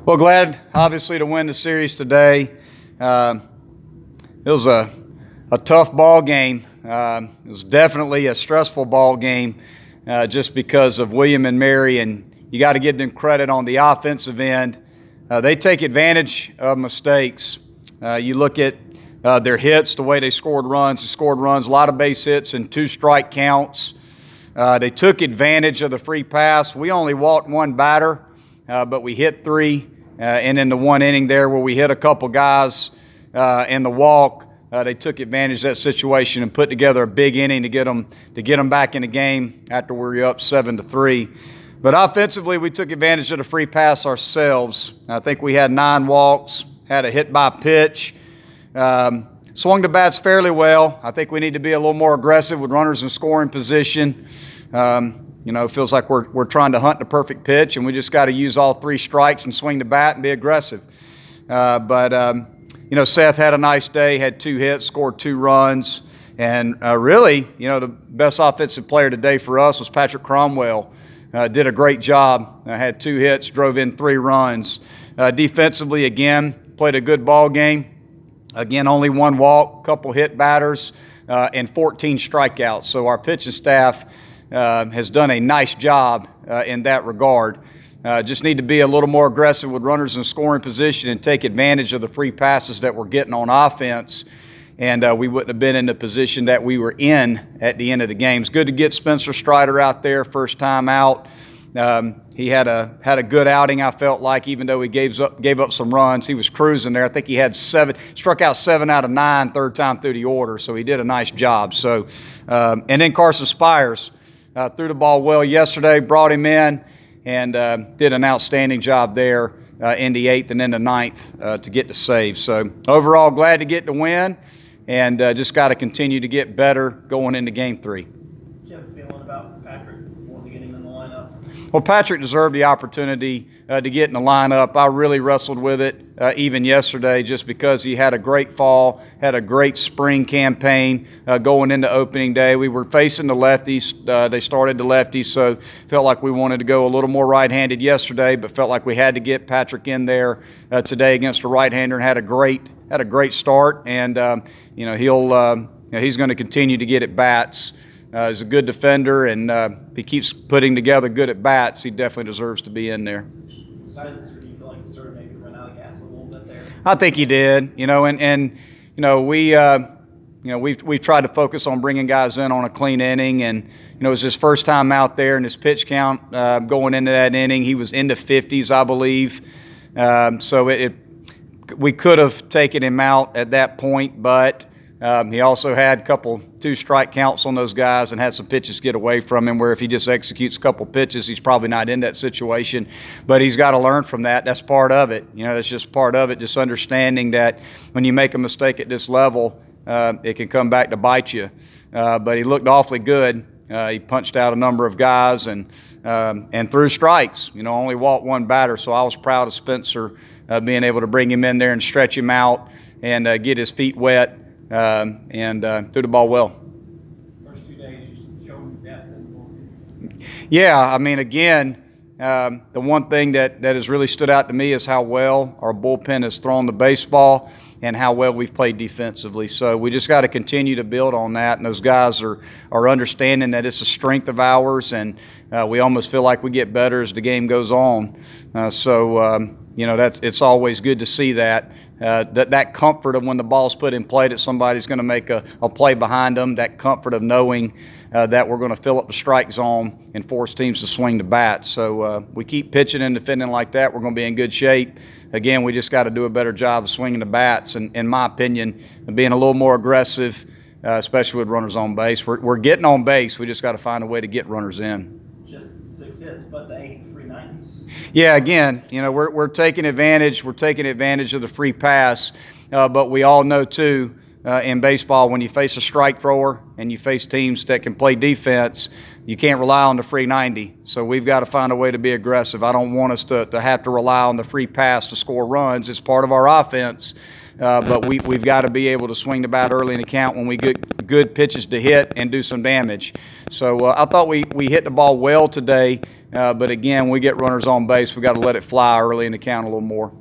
Well, glad obviously to win the series today. It was a tough ball game. It was definitely a stressful ball game just because of William and Mary, and you got to give them credit on the offensive end. They take advantage of mistakes. You look at their hits, the way they scored runs. a lot of base hits and 2 strike counts. They took advantage of the free pass. We only walked 1 batter, but we hit 3. And in the 1 inning there where we hit a couple guys in the walk, they took advantage of that situation and put together a big inning to get them back in the game after we were up 7-3. But offensively, we took advantage of the free pass ourselves. I think we had 9 walks, had a hit by pitch, swung the bats fairly well. I think we need to be a little more aggressive with runners in scoring position. You know, it feels like we're trying to hunt the perfect pitch, and we just got to use all 3 strikes and swing the bat and be aggressive. You know, Seth had a nice day, had 2 hits, scored 2 runs, and really, you know, the best offensive player today for us was Patrick Cromwell. Did a great job, had 2 hits, drove in 3 runs. Defensively, again, played a good ball game. Again, only 1 walk, couple hit batters, and 14 strikeouts. So our pitching staff has done a nice job in that regard. Just need to be a little more aggressive with runners in scoring position and take advantage of the free passes that we're getting on offense. And we wouldn't have been in the position that we were in at the end of the game. It's good to get Spencer Strider out there, first time out. He had a good outing, I felt like, even though he gave up some runs. He was cruising there. I think he had struck out 7 out of 9 third time through the order, so he did a nice job. So, and then Carson Spires threw the ball well yesterday, brought him in, and did an outstanding job there in the 8th and then the 9th to get the save. So overall, glad to get the win, and just got to continue to get better going into Game 3. Do you have a feeling about Patrick wanting to get him in the lineup? Well, Patrick deserved the opportunity to get in the lineup. I really wrestled with it even yesterday just because he had a great fall, had a great spring campaign going into opening day. We were facing the lefties. They started the lefties, so felt like we wanted to go a little more right-handed yesterday, but felt like we had to get Patrick in there today against a right-hander, and had a great start. And you know, he's going to continue to get at bats. He's a good defender, and if he keeps putting together good at bats, he definitely deserves to be in there. Besides, do you feel like he sort of maybe run out of gas a little bit there? I think he did. You know, and you know, we've tried to focus on bringing guys in on a clean inning, and you know, it was his first time out there, and his pitch count going into that inning, he was in the 50s, I believe. So we could have taken him out at that point, but he also had a couple 2 strike counts on those guys and had some pitches get away from him where if he just executes a couple pitches, he's probably not in that situation. But he's got to learn from that. That's part of it. You know, that's just part of it, just understanding that when you make a mistake at this level, it can come back to bite you. But he looked awfully good. He punched out a number of guys and threw strikes. You know, only walked 1 batter, so I was proud of Spencer being able to bring him in there and stretch him out and get his feet wet. And threw the ball well. First 2 days, you showed depth in the bullpen. Yeah, I mean, again, the one thing that has really stood out to me is how well our bullpen has thrown the baseball and how well we've played defensively. So we just got to continue to build on that, and those guys are understanding that it's a strength of ours, and we almost feel like we get better as the game goes on. You know, it's always good to see that. That comfort of when the ball's put in play that somebody's going to make a play behind them, that comfort of knowing that we're going to fill up the strike zone and force teams to swing the bat. So we keep pitching and defending like that, we're going to be in good shape. Again, we just got to do a better job of swinging the bats, and in my opinion, being a little more aggressive, especially with runners on base. We're getting on base, we just got to find a way to get runners in. Just 6 hits, but the 8 free 90s. Yeah, again, you know, we're taking advantage. We're taking advantage of the free pass, but we all know too in baseball when you face a strike thrower and you face teams that can play defense, you can't rely on the free 90. So we've got to find a way to be aggressive. I don't want us to have to rely on the free pass to score runs. It's part of our offense. But we've got to be able to swing the bat early in the count when we get good pitches to hit and do some damage. So I thought we hit the ball well today. But again, when we get runners on base, we got to let it fly early in the count a little more.